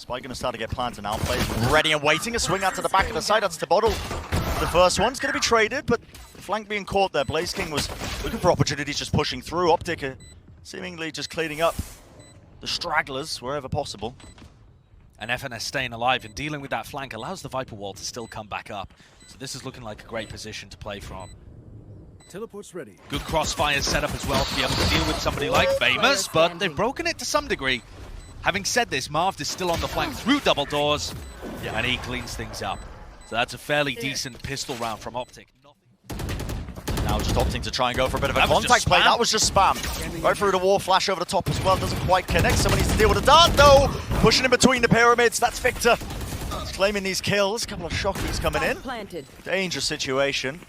Spike gonna start to get planted now. Players ready and waiting. A swing out to the back of the side. That's Istanbul. The first one's gonna be traded, but the flank being caught there. Blaze King was looking for opportunities, just pushing through. OpTic seemingly just cleaning up the stragglers wherever possible. And FNS staying alive and dealing with that flank allows the Viper wall to still come back up. So this is looking like a great position to play from. Teleport's ready. Good crossfire setup as well to be able to deal with somebody like Famous, but they've broken it to some degree. Having said this, Marv is still on the flank through double doors, and he cleans things up. So that's a fairly decent pistol round from OpTic. Now just opting to try and go for a bit of a contact play. That was just spam. Right through the wall, flash over the top as well. Doesn't quite connect. Someone needs to deal with a dart though. Pushing in between the pyramids. That's Victor. He's claiming these kills. A couple of shockies coming in. Dangerous situation.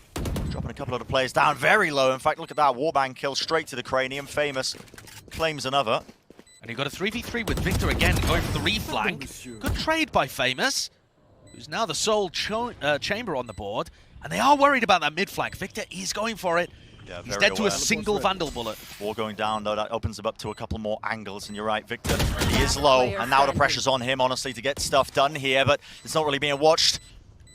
Dropping a couple of the players down very low. In fact, look at that. Warbang kill straight to the cranium. Famous claims another. And he got a 3v3 with Victor again, going for the reflank. Good trade by Famous, who's now the sole chamber on the board. And they are worried about that mid flank. Victor is going for it. Yeah, he's dead to a single Vandal bullet. Wall going down though, that opens him up to a couple more angles. And you're right, Victor, he is low. And now the pressure's on him, honestly, to get stuff done here. But it's not really being watched.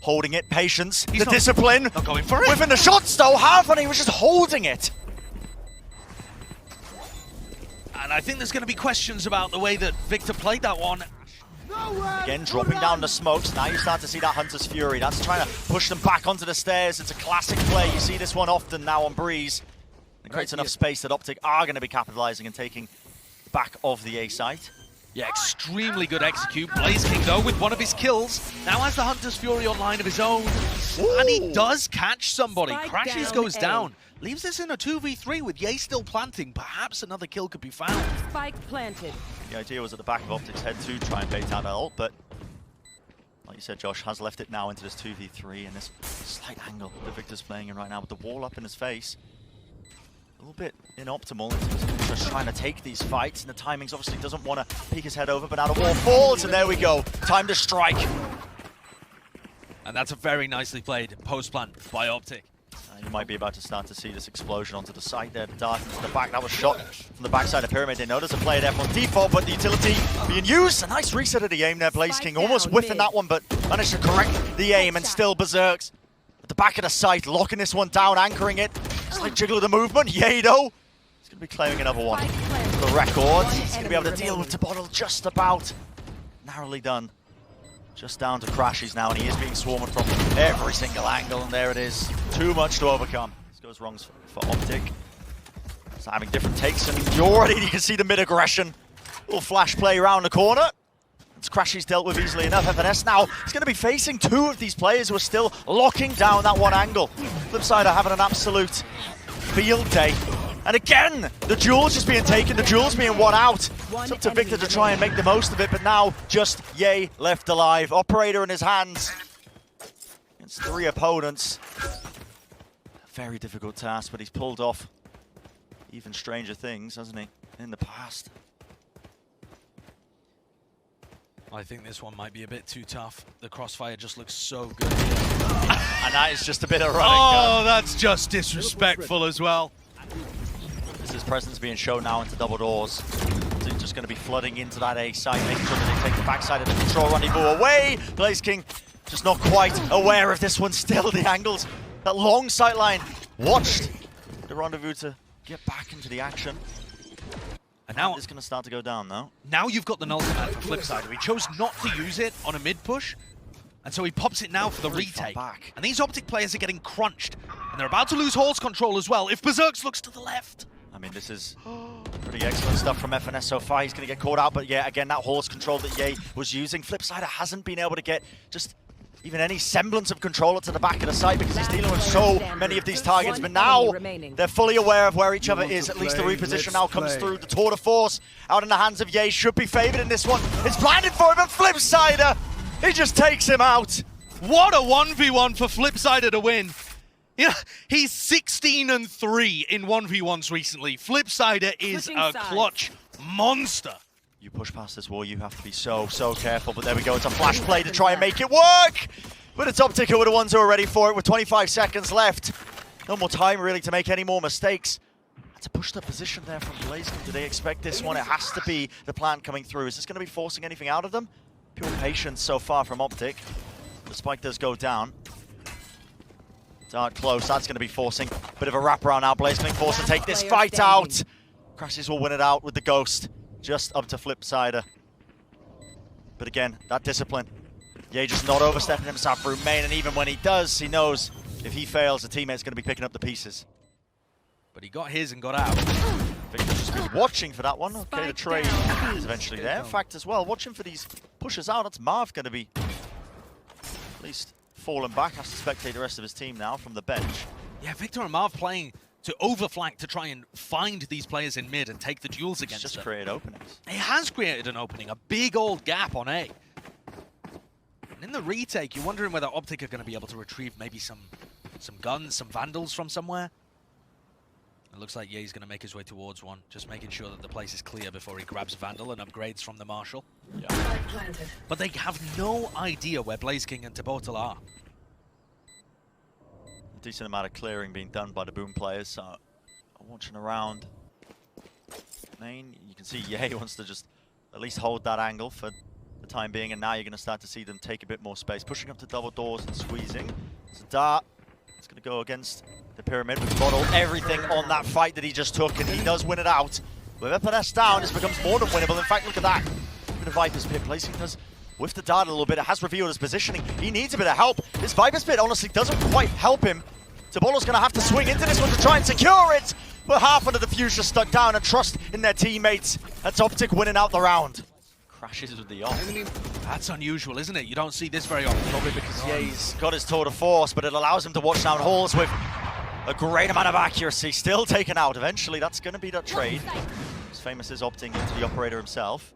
Holding it, patience, the discipline. Not going for it. Whiffing the shots though, half, and he was just holding it. And I think there's going to be questions about the way that Victor played that one. Again, dropping down the smokes. Now you start to see that Hunter's Fury. That's trying to push them back onto the stairs. It's a classic play. You see this one often now on Breeze. It creates enough space that OpTic are going to be capitalizing and taking back of the A site. Yeah, extremely good execute. Blaze King, though, with one of his kills, now has the Hunter's Fury online of his own. Ooh. And he does catch somebody. Spike Crashes down goes A. down. Leaves this in a 2v3 with Ye still planting. Perhaps another kill could be found. Spike planted. The idea was at the back of OpTic's head to try and bait out that ult, but like you said, Josh, has left it now into this 2v3 and this slight angle that Victor's playing in right now with the wall up in his face. A little bit inoptimal in terms of just trying to take these fights, and the timings obviously doesn't want to peek his head over, but now the wall falls, and there we go. Time to strike. And that's a very nicely played post-plant by OpTic. You might be about to start to see this explosion onto the side there. The dart into the back. That was shot from the backside of Pyramid. They know there's a player there from default, but the utility being used. A nice reset of the aim there. Blaze King almost whiffing that one, but managed to correct the aim and still berserks. At the back of the site, locking this one down, anchoring it. Slight jiggle of the movement. Yay, though. He's going to be claiming another one for the record. He's going to be able to deal with the bottle just about. Narrowly done. Just down to crashes now, and he is being swarmed from every single angle, and there it is. Too much to overcome. This goes wrong for OpTic. So having different takes, and you can see the mid-aggression. Little flash play around the corner. It's crashes dealt with easily enough. FNS now is going to be facing two of these players who are still locking down that one angle. Flipside are having an absolute field day. And again, the duel's just being taken, the duel's being won out. It's up to Victor to try and make the most of it, but now just Ye left alive. Operator in his hands. Against three opponents. Very difficult task, but he's pulled off even stranger things, hasn't he, in the past. I think this one might be a bit too tough. The crossfire just looks so good. And that is just a bit of running. Oh, that's just disrespectful as well. His presence being shown now into double doors. So he's just going to be flooding into that A side, making sure that they take the backside of the control rendezvous away. Blaze King just not quite aware of this one still. The angles, that long sight line, watched the rendezvous to get back into the action. And now it's going to start to go down though. Now you've got the null command for Flipside, who he chose not to use it on a mid push. And so he pops it now for the retake. And these OpTic players are getting crunched. And they're about to lose Hall's control as well if Berserks looks to the left. I mean, this is pretty excellent stuff from FNS so far. He's going to get caught out, but yeah, again, that horse control that Ye was using. Flipside hasn't been able to get just even any semblance of control to the back of the site because he's dealing with so many of these targets. But now they're fully aware of where each other is. At least the reposition now comes through. The tour de force out in the hands of Ye should be favored in this one. It's blinded for him, and Flipsider, he just takes him out. What a 1v1 for Flipsider to win. Yeah, he's 16-3 in 1v1s recently. Flipsider is a clutch monster. You push past this wall, you have to be so careful. But there we go, it's a flash play to try and make it work. But it's OpTic who are the ones who are ready for it with 25 seconds left. No more time really to make any more mistakes. Had to push the position there from Blaze King. Do they expect this one? It has to be the plan coming through. Is this going to be forcing anything out of them? Pure patience so far from OpTic. The spike does go down. Dart close, that's going to be forcing a bit of a wraparound now. BlazeKing forced to take this fight out. Crashes will win it out with the Ghost, just up to Flipsider. But again, that discipline. Yeah, just not overstepping himself through main, and even when he does, he knows if he fails, the teammate's going to be picking up the pieces. But he got his and got out. Victor's just been watching for that one. Okay, the trade is eventually there. In fact, as well, watching for these pushes out. That's Marv going to be at least fallen back. Has to spectate the rest of his team now from the bench. Yeah, Victor and Marv playing to overflank to try and find these players in mid and take the duels against them. Just create openings. He has created an opening, a big old gap on A. And in the retake, you're wondering whether OpTic are going to be able to retrieve maybe some guns, some vandals from somewhere. It looks like Ye's going to make his way towards one, just making sure that the place is clear before he grabs Vandal and upgrades from the Marshal. Yeah. But they have no idea where BlazeKing and Tabotal are. A decent amount of clearing being done by the Boom players, so watching around. Main, you can see Ye wants to just at least hold that angle for the time being, and now you're going to start to see them take a bit more space, pushing up to double doors and squeezing. It's a dart. It's going to go against the Pyramid with Bottle. Everything on that fight that he just took, and he does win it out. With FNS down, this becomes more than winnable. In fact, look at that. Even a Viper's Pit placing does with the dart a little bit. It has revealed his positioning. He needs a bit of help. This Viper's Pit honestly doesn't quite help him. Tabolo's going to have to swing into this one to try and secure it. But half of the diffuser stuck down, and trust in their teammates. That's OpTic winning out the round. Crashes with the off. That's unusual, isn't it? You don't see this very often. Probably because Ye's got his tour de force, but it allows him to watch down halls with a great amount of accuracy. Still taken out. Eventually, that's going to be that trade. As Famous is opting into the operator himself.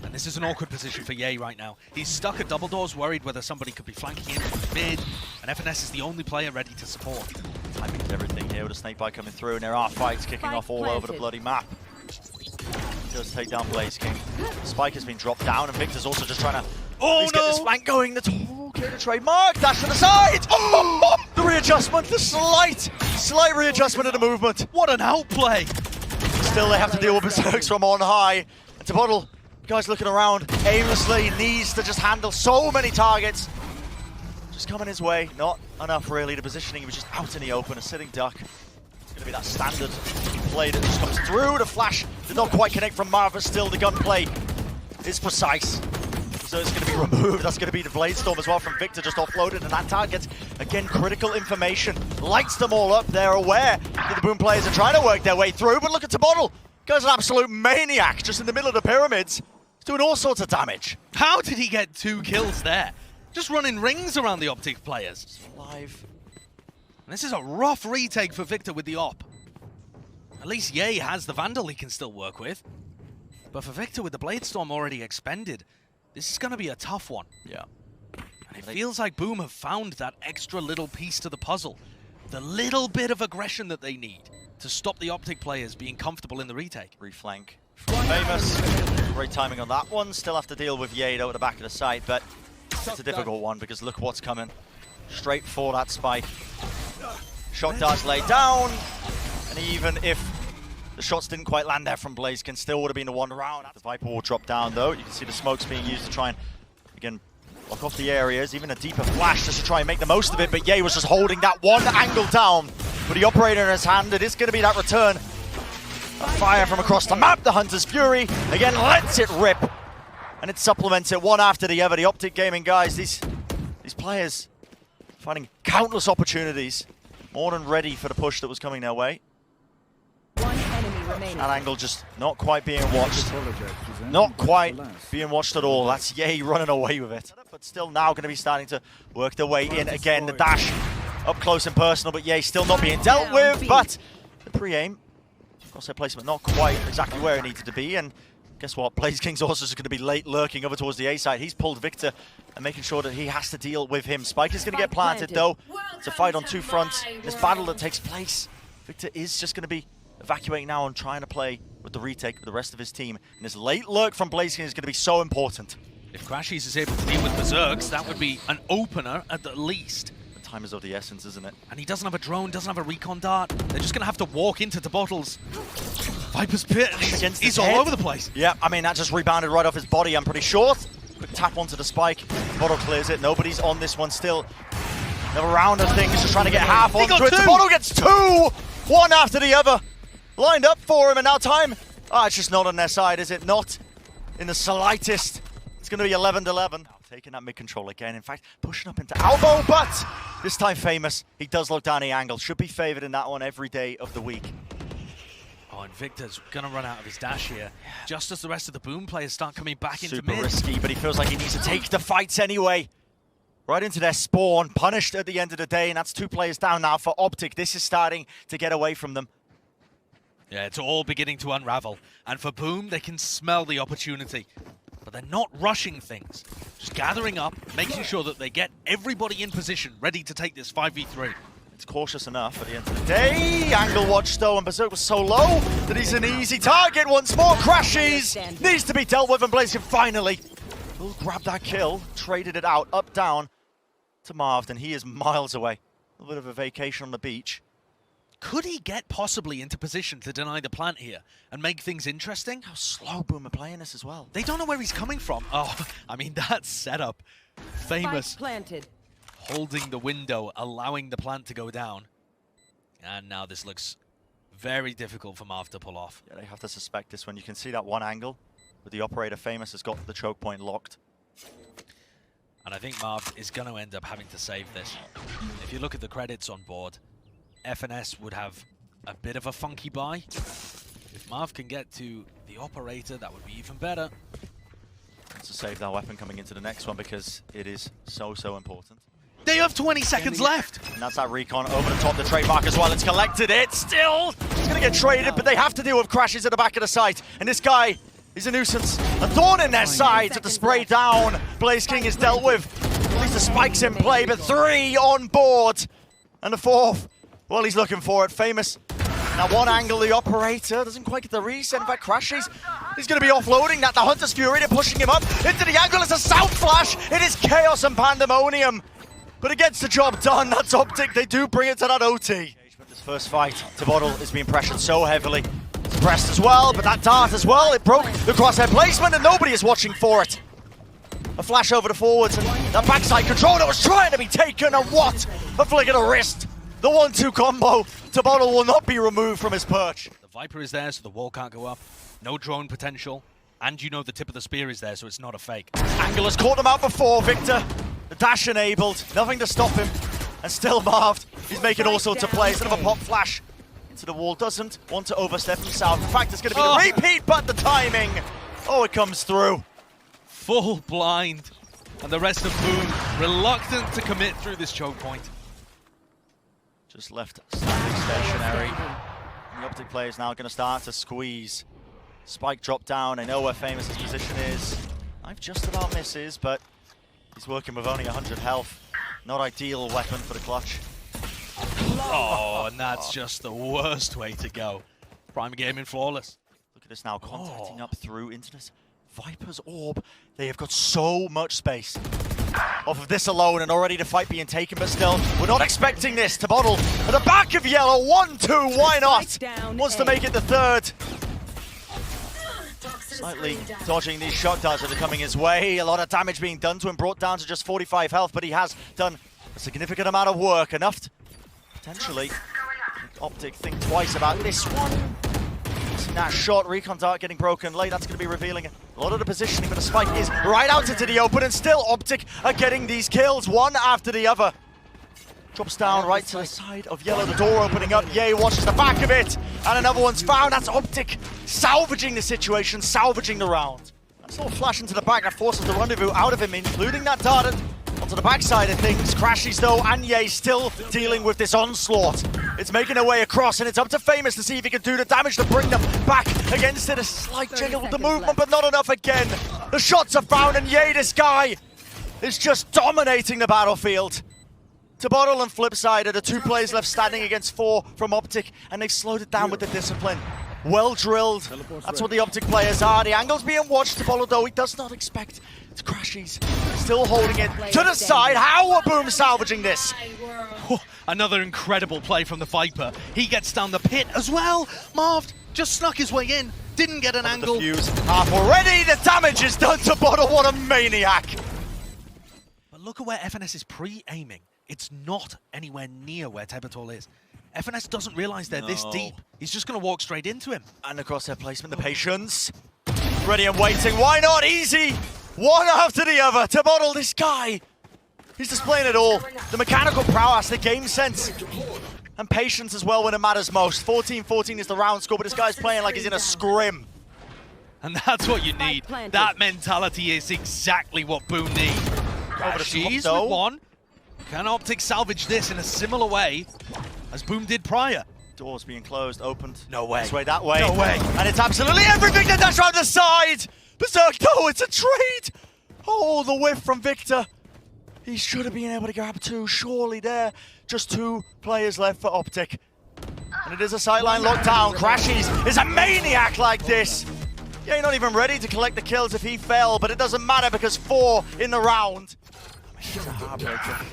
And this is an awkward position for Ye right now. He's stuck at double doors, worried whether somebody could be flanking in from mid, and FNS is the only player ready to support. Timing is everything here with a snakebite coming through, and there are fights kicking off all over the bloody map. He does take down BlazeKing. Spike has been dropped down, and Victor's also just trying to get this flank going. That's okay to trade. Mark, dash to the side! Oh, the readjustment, the slight readjustment of the movement. What an outplay! Still, they have to deal with Berserks from on high. And Tabottle, guys looking around aimlessly, needs to just handle so many targets. Just coming his way, not enough really. The positioning, he was just out in the open, a sitting duck. It's going to be that standard play that just comes through. The flash did not quite connect from Marv, but still the gunplay is precise. So it's going to be removed. That's going to be the Blade Storm as well from Victor, just offloaded, and that target, again, critical information. Lights them all up. They're aware that the Boom players are trying to work their way through, but look at Tabottle. Guy's an absolute maniac just in the middle of the pyramids. He's doing all sorts of damage. How did he get 2 kills there? Just running rings around the OpTic players. Live. And this is a rough retake for Victor with the op. At least Ye has the Vandal he can still work with. But for Victor with the Blade Storm already expended, this is going to be a tough one. Yeah. And it feels like Boom have found that extra little piece to the puzzle. The little bit of aggression that they need to stop the OpTic players being comfortable in the retake. Reflank from Famous. Great timing on that one. Still have to deal with Yade out at the back of the site, but it's a difficult one because look what's coming. Straight for that spike. Shot darts laid down, and even if the shots didn't quite land there from BlazeKing, still would have been a 1 round. The Viper will drop down though. You can see the smokes being used to try and, again, block off the areas. Even a deeper flash just to try and make the most of it, but Ye was just holding that one angle down. With the operator in his hand, it is going to be that return. A fire from across the map. The Hunter's Fury, again, lets it rip. And it supplements it one after the other. The OpTic Gaming guys, these players finding countless opportunities. More than ready for the push that was coming their way. One enemy remaining. That angle just not quite being watched. Not quite being watched at all. That's Ye running away with it. But still now going to be starting to work their way in again. The dash up close and personal, but Ye still not being dealt with. But the pre-aim, crosshair placement not quite exactly where it needed to be. And guess what? BlazeKing's also just going to be late lurking over towards the A side. He's pulled Victor and making sure that he has to deal with him. Spike is going to get planted though. It's a fight on 2 fronts. This battle that takes place, Victor is just going to be evacuating now and trying to play with the retake with the rest of his team. And this late lurk from BlazeKing is going to be so important. If Crashies is able to deal with Berserks, that would be an opener at the least. The time is of the essence, isn't it? And he doesn't have a drone, doesn't have a recon dart. They're just going to have to walk into the bottles. Viper's pit. Against He's his all head. over the place. Yeah, I mean, that just rebounded right off his body, I'm pretty sure. Quick tap onto the spike. Bottle clears it. Nobody's on this one still. Another round of things, just trying to get half onto it. two. Bottle gets two! One after the other. Lined up for him, and now time. Ah, it's just not on their side, is it? Not in the slightest. It's going to be 11-11. Taking that mid-control again. In fact, pushing up into elbow, but this time Famous. He does look down the angle. Should be favored in that one every day of the week. Oh, and Victor's going to run out of his dash here, just as the rest of the Boom players start coming back into Super mid. risky, but he feels like he needs to take the fights anyway. Right into their spawn, punished at the end of the day, and that's 2 players down now for OpTic. This is starting to get away from them. Yeah, it's all beginning to unravel. And for Boom, they can smell the opportunity. But they're not rushing things. Just gathering up, making sure that they get everybody in position, ready to take this 5v3. It's cautious enough at the end of the day. Angle watch though, and Berserk was so low that he's an easy target once more. Crashes needs to be dealt with, and Blaze can finally will grab that kill. Traded it out, up, down to Marv, and he is miles away. A little bit of a vacation on the beach. Could he get possibly into position to deny the plant here and make things interesting? How slow Boom are playing this as well. They don't know where he's coming from. Oh, I mean, that setup. Famous. Spike planted. Holding the window, allowing the plant to go down. And now this looks very difficult for Marv to pull off. Yeah, they have to suspect this one. You can see that one angle, but the operator Famous has got the choke point locked. And I think Marv is going to end up having to save this. If you look at the credits on board, FNS would have a bit of a funky buy. If Marv can get to the operator, that would be even better. To save that weapon coming into the next one because it is so important. They have 20 seconds left. And that's that recon over the top, the trademark as well. It's collected it. Still, it's going to get traded, but they have to deal with crashes at the back of the site. And this guy is a nuisance. A thorn in their side to the spray down. Blaze King is dealt with. At least the spike's in play, but 3 on board. And the 4th, well, he's looking for it. Famous. Now one angle, the operator doesn't quite get the reset. In fact, crashes. He's going to be offloading that. The Hunter's Fury, they're pushing him up into the angle. It's a South Flash. It is chaos and pandemonium. But it gets the job done. That's OpTic. They do bring it to that OT. This first fight, Tabottle is being pressured so heavily. Suppressed as well, but that dart as well, it broke the crosshair placement and nobody is watching for it. A flash over the forwards and that backside control that was trying to be taken, and what a flick of the wrist. The 1-2 combo. Tabottle will not be removed from his perch. The Viper is there, so the wall can't go up. No drone potential. And you know the tip of the spear is there, so it's not a fake. Angle has caught them out before, Victor. The dash enabled, nothing to stop him. And still Marved. He's making all sorts of plays. Another pop flash into the wall. Doesn't want to overstep himself. In fact, it's going to be the repeat, but the timing. Oh, it comes through. Full blind. And the rest of Boom reluctant to commit through this choke point. Just left standing stationary. The OpTic player is now going to start to squeeze. Spike drop down. They know where Famous's position is. Knife just about misses, but he's working with only 100 health. Not ideal weapon for the clutch. Oh, and that's just the worst way to go. Prime Gaming flawless. Look at this now, contacting up through into this Viper's orb. They have got so much space off of this alone, and already the fight being taken, but still, we're not expecting this. Tabottle at the back of yellow, 1-2, why not? Wants to make it the 3rd. Slightly dodging these shot darts that are coming his way. A lot of damage being done to him, brought down to just 45 health, but he has done a significant amount of work, enough to potentially OpTic think twice about this one. See that shot, recon dart getting broken late, that's going to be revealing a lot of the positioning, but the spike is right out into the open, and still OpTic are getting these kills, one after the other. Drops down right to the side of yellow, the door opening up, Ye watches the back of it, and another one's found. That's OpTic salvaging the situation, salvaging the round. That little flash into the back that forces the rendezvous out of him, including that dart onto the backside of things. Crashes though, and Ye still dealing with this onslaught. It's making their way across, and it's up to Famous to see if he can do the damage to bring them back against it. A slight jiggle with the movement, but not enough again. The shots are found, and Ye, this guy, is just dominating the battlefield. Tabottle and Flipside are the 2 players left standing against 4 from OpTic, and they've slowed it down with the discipline. well drilled. That's what the OpTic players are. The angle's being watched. Tabolo, though, he does not expect to crash. He's still holding it to the side. How are Boom salvaging this? Another incredible play from the Viper. He gets down the pit as well. Marv just snuck his way in. Didn't get an angle. The fuse half already. The damage is done to Bottle. What a maniac. But look at where FNS is pre-aiming. It's not anywhere near where Tebatol is. FNS doesn't realize they're this deep. He's just going to walk straight into him. And across their placement, the patience. Ready and waiting. Why not? Easy. One after the other. To Bottle, this guy. He's displaying it all. The mechanical prowess, the game sense. And patience as well when it matters most. 14-14 is the round score, but this guy's playing like he's in a scrim. And that's what you need. That mentality is exactly what Boom need. She's with one. Can OpTic salvage this in a similar way as Boom did prior? Doors being closed, opened. No way. This way, that way. No way. And it's absolutely everything to dash around the side. Berserk, no, it's a trade. Oh, the whiff from Victor. He should have been able to grab two, surely there. Just two players left for OpTic. And it is a sideline lockdown. Crashies is a maniac like this. Yeah, you're not even ready to collect the kills if he fell, but it doesn't matter because 4 in the round. It's a heartbreaker.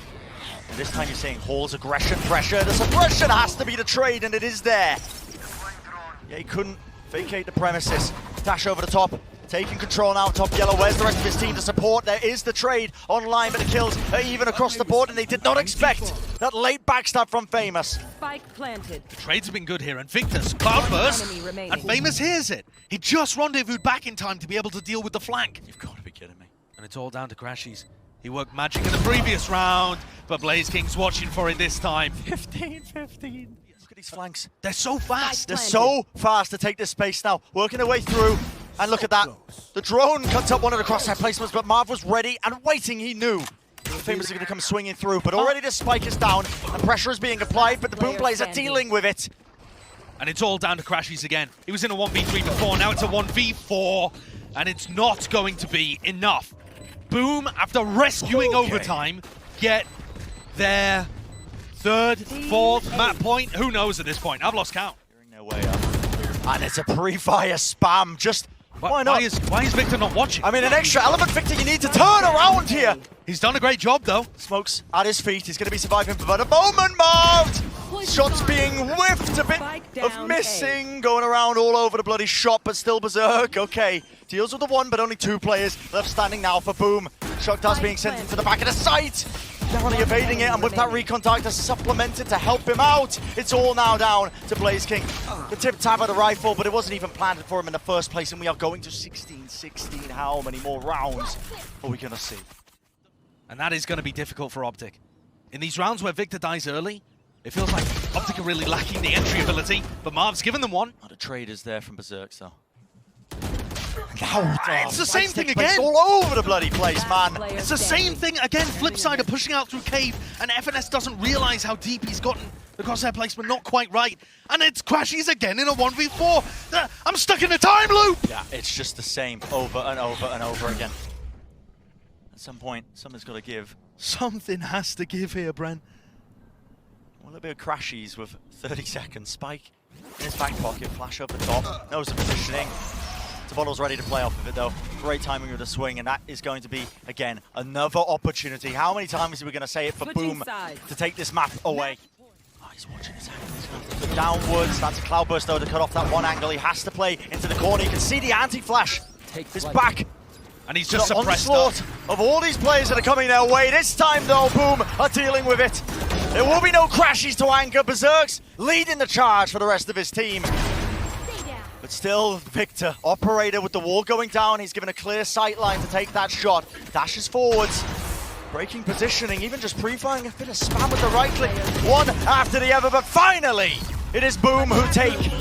And this time you're seeing Hall's aggression, pressure. The suppression has to be the trade, and it is there. Yeah, he couldn't vacate the premises. Dash over the top. Taking control now, top yellow. Where's the rest of his team to support? There is the trade online, but the kills are even across the board, and they did not expect that late backstab from Famous. Spike planted. The trades have been good here, and Victor's cloudburst, and Famous hears it. He just rendezvoused back in time to be able to deal with the flank. You've got to be kidding me. And it's all down to Crashies. He worked magic in the previous round, but Blaze King's watching for it this time. 15-15. Look at these flanks. They're so fast. They're so fast to take this space now. Working their way through. And look at that. The drone cuts up one of the crosshair placements, but Marv was ready and waiting. He knew Famous is going to come swinging through. But already the spike is down and pressure is being applied, but the Boom players are dealing with it. And it's all down to Crashies again. He was in a 1v3 before, now it's a 1v4. And it's not going to be enough. Boom, after rescuing overtime, get their third, fourth map point. Who knows at this point? I've lost count. Their way up. And it's a pre-fire spam. Just why not? Why is Victor not watching? I mean, an extra element, Victor, you need to turn around here. He's done a great job, though. Smokes at his feet. He's going to be surviving for the moment, Marv. Shots being whiffed, a bit of missing, going around all over the bloody shop, but still Berserk. Okay, deals with the one, but only 2 players left standing now for Boom. Shock dart being sent into the back of the site. Narrowly evading it, and with that recon to supplement it to help him out, it's all now down to Blaze King. The tip-tap of the rifle, but it wasn't even planted for him in the first place, and we are going to 16-16. How many more rounds are we going to see? And that is going to be difficult for OpTic. In these rounds where Victor dies early, it feels like OpTic are really lacking the entry ability, but Marv's given them one. Not a trade is there from Berserk, though. It's the same thing again. All over the bloody place, man. It's the same thing again. Flip side of pushing out through cave, and FNS doesn't realize how deep he's gotten the crosshair placement not quite right. And it's Crashies again in a 1v4. I'm stuck in a time loop. Yeah, it's just the same over and over and over again. At some point, something's got to give. Something has to give here, Bren. A little bit of Crashies with 30 seconds. Spike in his back pocket, flash over the top, knows the positioning. Tabottle's ready to play off of it though. Great timing with the swing, and that is going to be, again, another opportunity. How many times are we going to say it for Boom to take this map away? Oh, he's watching his angle. He's going to have to put downwards. That's a cloudburst though to cut off that one angle. He has to play into the corner. You can see the anti-flash. His back. And he's just suppressed onslaught of all these players that are coming their way. This time though, Boom are dealing with it. There will be no Crashies to anchor. Berserk's leading the charge for the rest of his team. But still, Victor, operator with the wall going down. He's given a clear sight line to take that shot. Dashes forwards. Breaking positioning, even just pre-firing a bit of spam with the right click. One after the other, but finally, it is Boom who take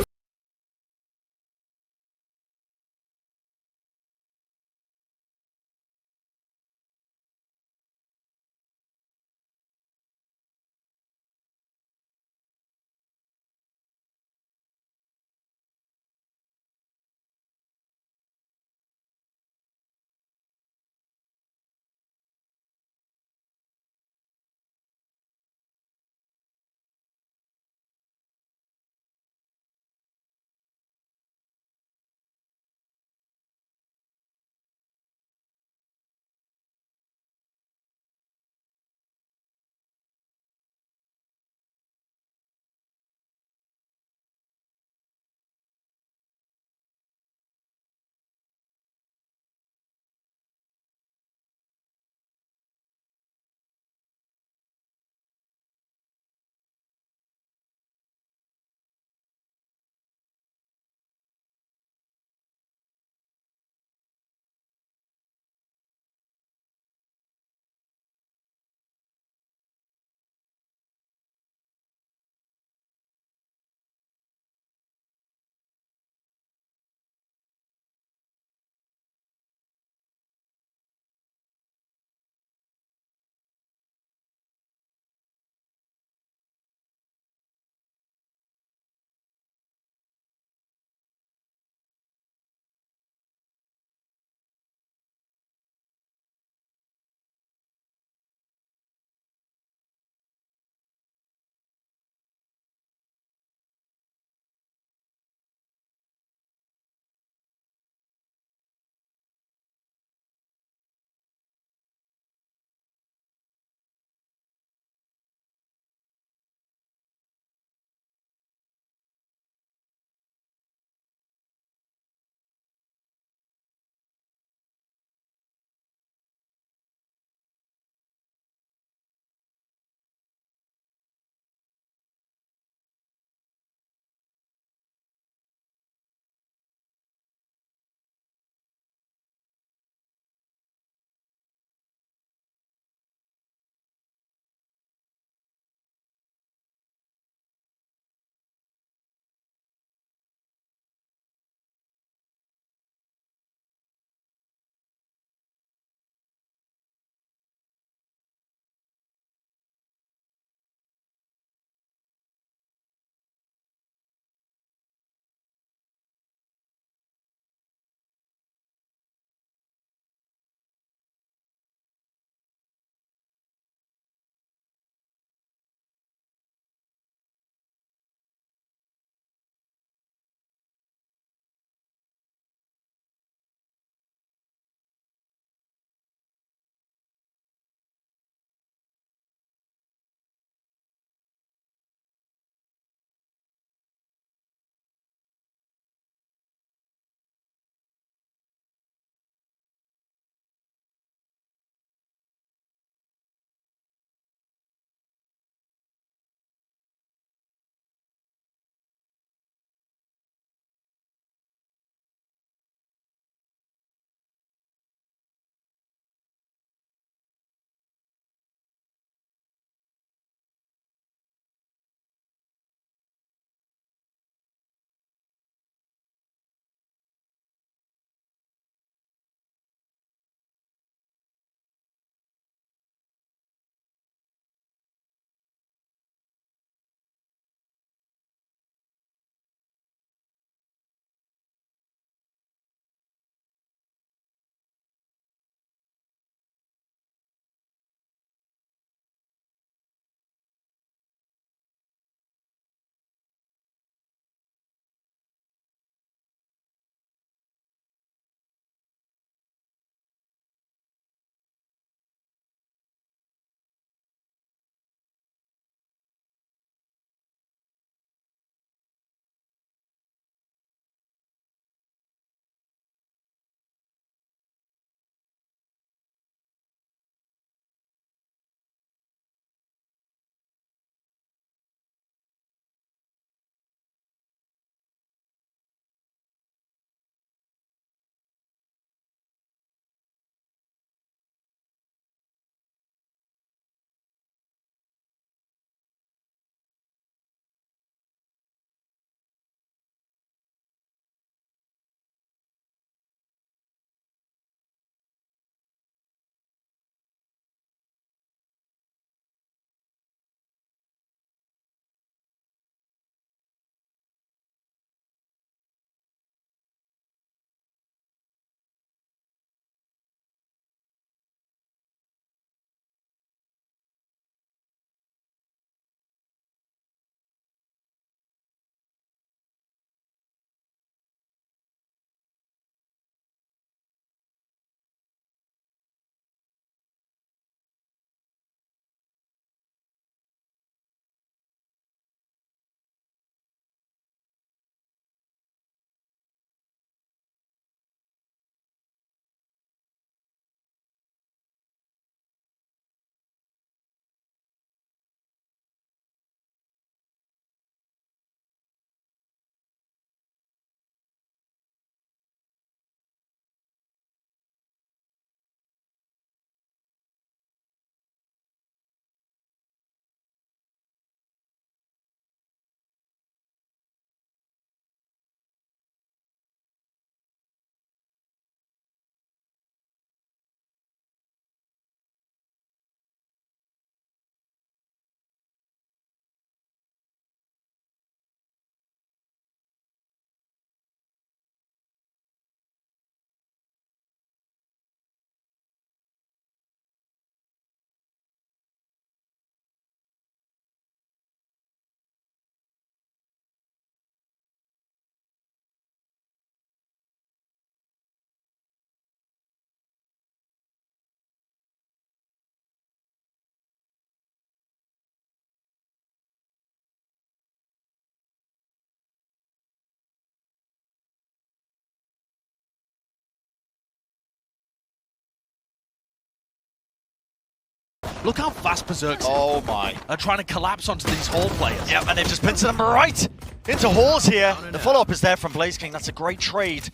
Look how fast Berserks Oh my. are trying to collapse onto these Hall players. Yep, and they've just pincered them right into Halls here. The follow-up is there from Blaze King. That's a great trade.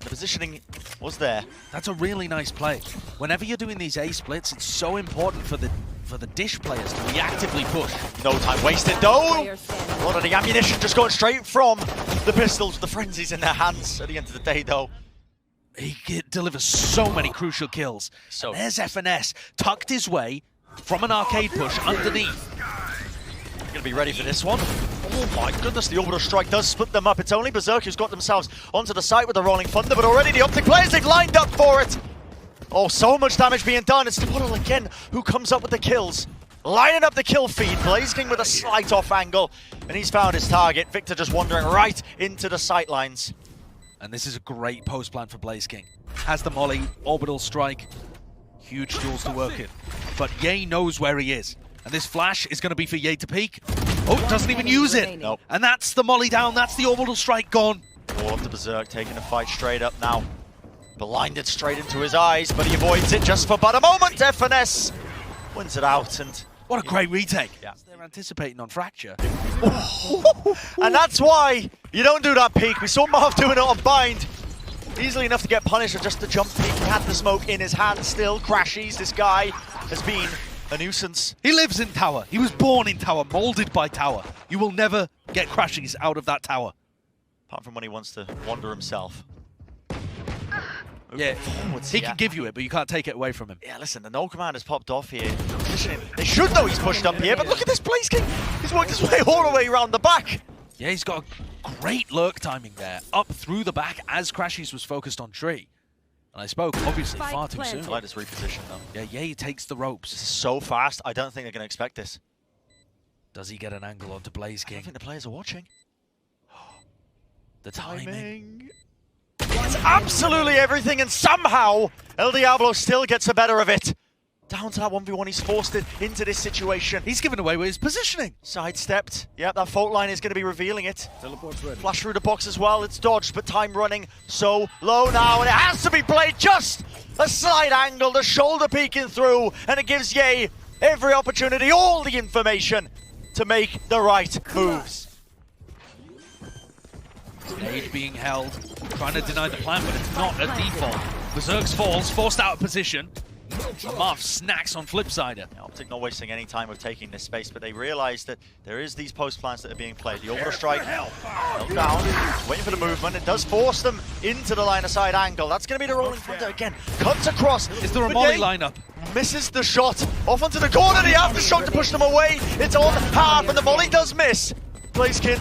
The positioning was there. That's a really nice play. Whenever you're doing these A splits, it's so important for the dish players to reactively push. No time wasted though. Player standing. A lot of the ammunition just going straight from the pistols. The frenzies in their hands at the end of the day though. He delivers so many crucial kills. So- And there's FNS tucked his way from an arcade push underneath. Gonna be ready for this one. Oh my goodness, the orbital strike does split them up. It's only Berserk who's got themselves onto the site with the Rolling Thunder, but already the OpTic players, they've lined up for it. Oh, so much damage being done. It's Istanbul again who comes up with the kills. Lining up the kill feed. Blaze King with a slight off angle, and he's found his target. Victor just wandering right into the sight lines. And this is a great post plan for Blaze King. Has the molly, orbital strike, huge tools to work in. But Ye knows where he is. And this flash is going to be for Ye to peek. Oh, doesn't even use it. Nope. And that's the molly down, that's the orbital strike gone. All up to Berserk, taking the fight straight up now. Blinded straight into his eyes, but he avoids it just for but a moment. FNS wins it out, and What a great retake. Yeah. They're anticipating on Fracture. and that's why you don't do that peek. We saw Marv doing it on Bind. Easily enough to get punished with just the jump peek. He had the smoke in his hand still. Crashies, this guy has been a nuisance. He lives in Tower. He was born in Tower, molded by Tower. You will never get Crashies out of that Tower. Apart from when he wants to wander himself. Yeah, Forwards, he yeah. can give you it, but you can't take it away from him. Yeah, listen, the no command has popped off here. Positioning. They should know he's pushed up here, but look at this Blaze King. He's worked his way all the way around the back. Yeah, he's got a great lurk timing there, up through the back as Crashies was focused on Tree. And I spoke, obviously, Spike far too planted. soon. I like this reposition though. Yeah, Ye takes the This ropes. is so fast, I don't think they're going to expect this. Does he get an angle onto Blaze I don't King? think the players are watching. The timing. It's absolutely everything, and somehow El Diablo still gets the better of it. Down to that 1v1, he's forced it into this situation. He's given away with his positioning. Sidestepped. Yep, that fault line is going to be revealing it. Teleport's ready. Flash through the box as well, it's dodged, but time running so low now, and it has to be played just a slight angle, the shoulder peeking through, and it gives Ye every opportunity, all the information to make the right moves. Nade being held, trying to deny the plan, but it's not a default. Berserk's falls, forced out of position. And Marv snacks on Flipsider. OpTic not wasting any time of taking this space, but they realize that there is these post plans that are being played. The orbital strike held down, waiting for the movement. It does force them into the line of sight angle. That's going to be the Rolling Thunder again. Cuts across. Is there a But molly Ye lineup? misses the shot. Off onto the corner. The aftershock to push them away. It's on half, and the volley does miss. Blazekin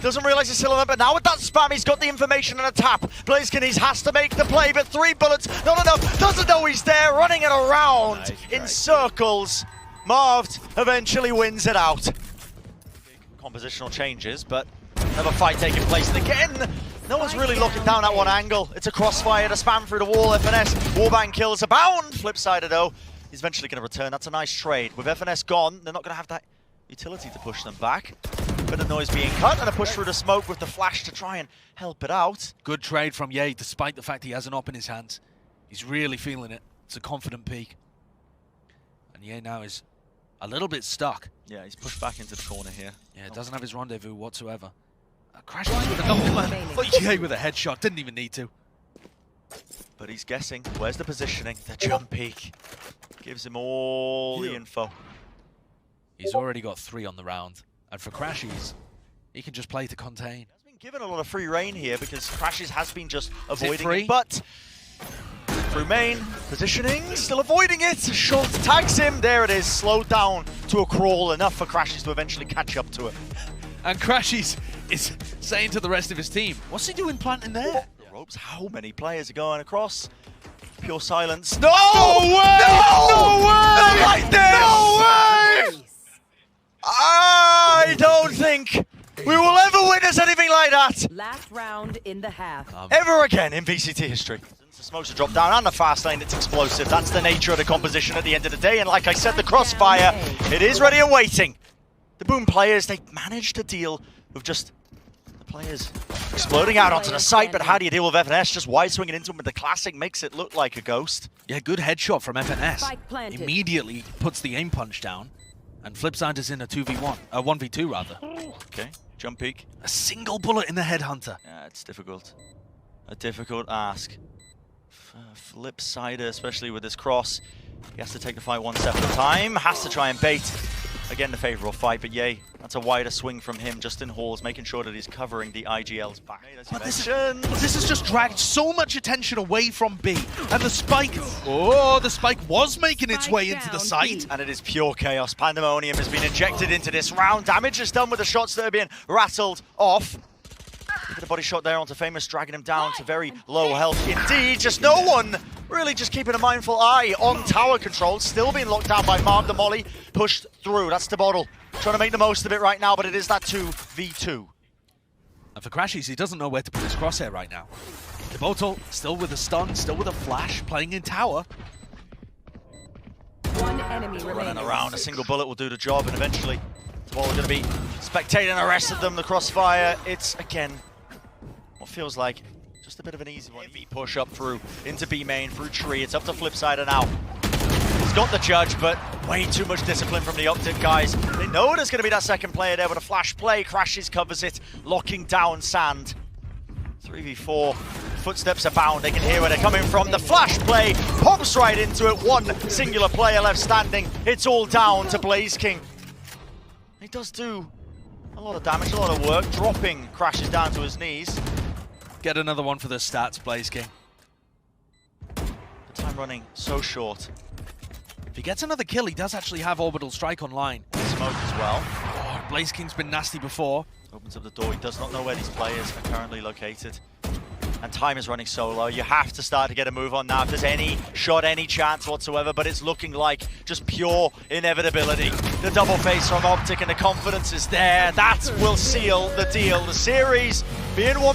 doesn't realize he's still on it, but now with that spam, he's got the information and a tap. Blazekin, he has to make the play, but 3 bullets, not enough. Doesn't know he's there, running it around in circles. Marv eventually wins it out. Compositional changes, but another fight taking place. And again, no one's really looking down at one angle. It's a crossfire to spam through the wall. FNS, warbang kills abound. Flipsider though, he's eventually going to return. That's a nice trade. With FNS gone, they're not going to have that utility to push them back. Bit of noise being cut and a push through the smoke with the flash to try and help it out. Good trade from Ye, despite the fact he has an op in his hands. He's really feeling it. It's a confident peak. And Ye now is a little bit stuck. Yeah, he's pushed back into the corner here. Yeah, doesn't have his rendezvous whatsoever. Crashes with a double man. Oh, Ye with a headshot, didn't even need to. But he's guessing. Where's the positioning? The jump peek. Gives him all the info. He's already got 3 on the round. And for Crashies, he can just play to contain. He's been given a lot of free reign here because Crashes has been just avoiding free? it. But through main, positioning, still avoiding it. Shot tags him. There it is. Slowed down to a crawl. Enough for Crashes to eventually catch up to it. And Crashies is saying to the rest of his team, what's he doing planting there? The ropes. How many players are going across? Pure silence. No! No way! No! No way! Not like this! No way! I don't think we will ever witness anything like that Last round in the half. ever again in VCT history. The smokes are dropped down and the fast lane, it's explosive. That's the nature of the composition at the end of the day. And like I said, the crossfire, it is ready and waiting. The Boom players, they managed to deal with just the players Exploding out onto the site, but how do you deal with FNS? Just wide swinging into him with the classic makes it look like a ghost. Yeah, good headshot from FNS. Spike planted. Immediately puts the aim punch down. And Flipside is in a 2v1, 1v2 rather. Okay, jump peek. A single bullet in the headhunter. Yeah, it's difficult. A difficult ask. Flipside, especially with this cross. He has to take the fight one step at a time. Has to try and bait. Again, the favorable fight, but yay. That's a wider swing from him, Justin Halls, making sure that he's covering the IGL's back. But this has just dragged so much attention away from B. And the spike, the spike was making its way into the site. And it is pure chaos. Pandemonium has been injected into this round. Damage is done with the shots that are being rattled off. Look at the body shot there onto Famous, dragging him down to very low health indeed. Just no one really just keeping a mindful eye on tower control. Still being locked down by Marv. The molly pushed through. That's the bottle. Trying to make the most of it right now, but it is that 2v2. And for Crashies, he doesn't know where to put his crosshair right now. Debotal still with a stun, still with a flash, playing in tower. One enemy Running remaining. around, a single bullet will do the job, and eventually Debotal going to be spectating the rest of them. The crossfire, it's again what feels like just a bit of an easy one. Heavy push up through into B main, through tree. It's up to Flipside now. He's got the judge, but way too much discipline from the OpTic guys. They know there's going to be that second player there, but a flash play. Crashes covers it, locking down Sand. 3v4, footsteps abound. They can hear where they're coming from. The flash play pops right into it. One singular player left standing. It's all down to Blaze King. He does do a lot of damage, a lot of work, dropping Crashes down to his knees. Get another one for the stats, Blaze King. The time running so short. If he gets another kill, he does actually have Orbital Strike online. Smoke as well. Oh, Blaze King's been nasty before. Opens up the door. He does not know where these players are currently located. And time is running so low. You have to start to get a move on now if there's any shot, any chance whatsoever, but it's looking like just pure inevitability. The double face from OpTic and the confidence is there. That will seal the deal. The series being one